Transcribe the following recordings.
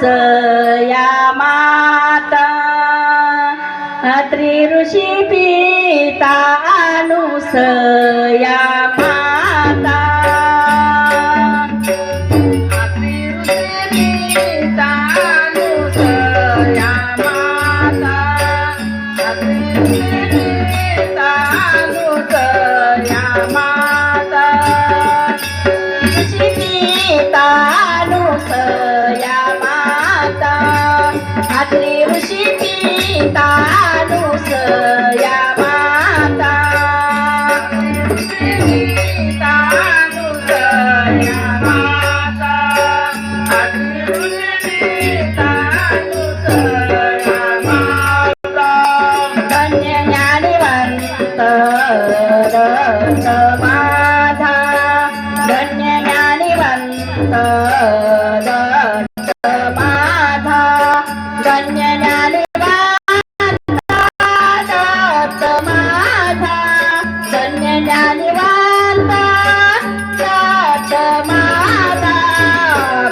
या माता त्रि ऋषी पिता या माता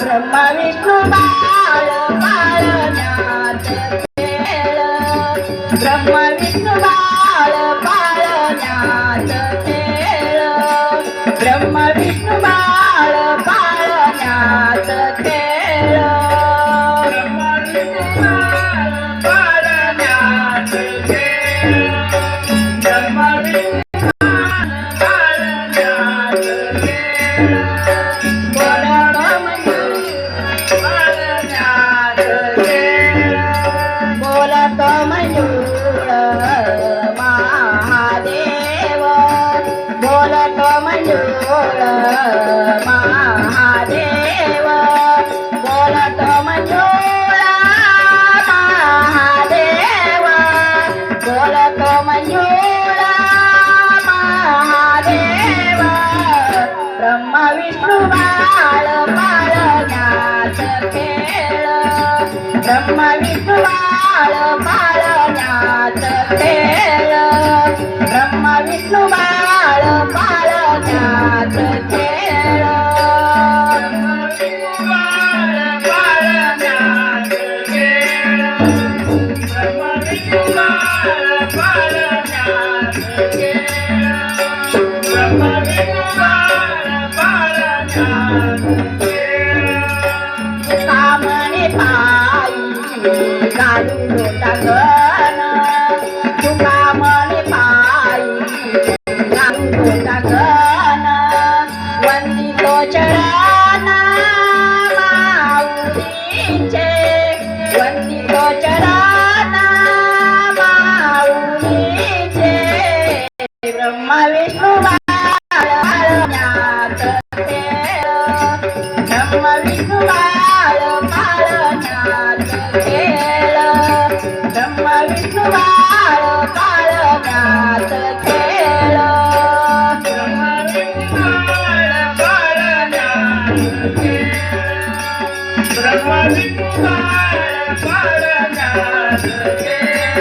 ब्रह्म विष्णु बाळ पाळण्यात खेळ ब्रह्म विष्णु बाळ पाळण्यात खेळ ब्रह्म विष्णु बाळ पाळण्यात खेळ ब्रह्म विष्णु बाळ पाळण्यात खेळ बोलत मयूर पाळण्यात खेळ बोलत मयूर महादेव बोलत मंजूळ महादेव बोलत मंजूळ महादेव बोलत मंजूळ महादेव ब्रह्म विष्णु बाळ पाळण्यात खेळ ब्रह्म विष्णु बाळ पाळण्यात खेळ ब्रह्म विष्णु बाळ पाळण्यात खेळ पाळण्यात खेळ ब्रह्म विष्णु बाळ पाळण्यात खेळ ब्रह्म विष्णु बाळ पाळण्यात खेळ कामने पायी घालून टाकन तुका मने पायी घालून टाकन वंदितो चरण माऊलीचे वंदितो चरण माऊलीचे ब्रह्म विष्णु बाळ पाळण्यात खेळ ब्रह्म विष्णु बाळ पाळण्यात खेळ ब्रह्म विष्णु बाळ पाळण्यात खेळ ब्रह्म विष्णु बाळ पाळण्यात खेळ ब्रह्म विष्णु बाळ पाळण्यात खेळ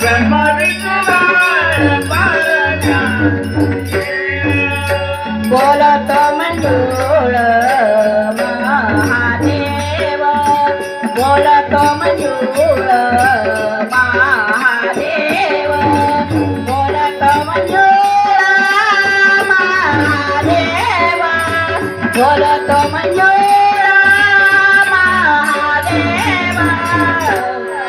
ब्रह्म विष्णु बाळ पाळण्यात खेळ बोलत मंजूळ महादेव बोलत मंजूळ महादेव बोलत मंजूळ महादेव बोलत मंजूळ महादेव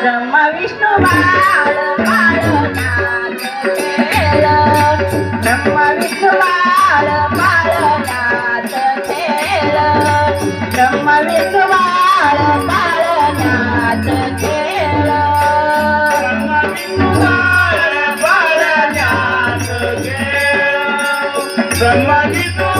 ब्रह्म विष्णु बाळ पाळण्यात खेळ ब्रह्म विष्णु बाळ पाळण्यात खेळ ब्रह्म विष्णु बाळ पाळण्यात खेळ ब्रह्म विष्णु बाळ पाळण्यात खेळ ब्रह्म विष्णु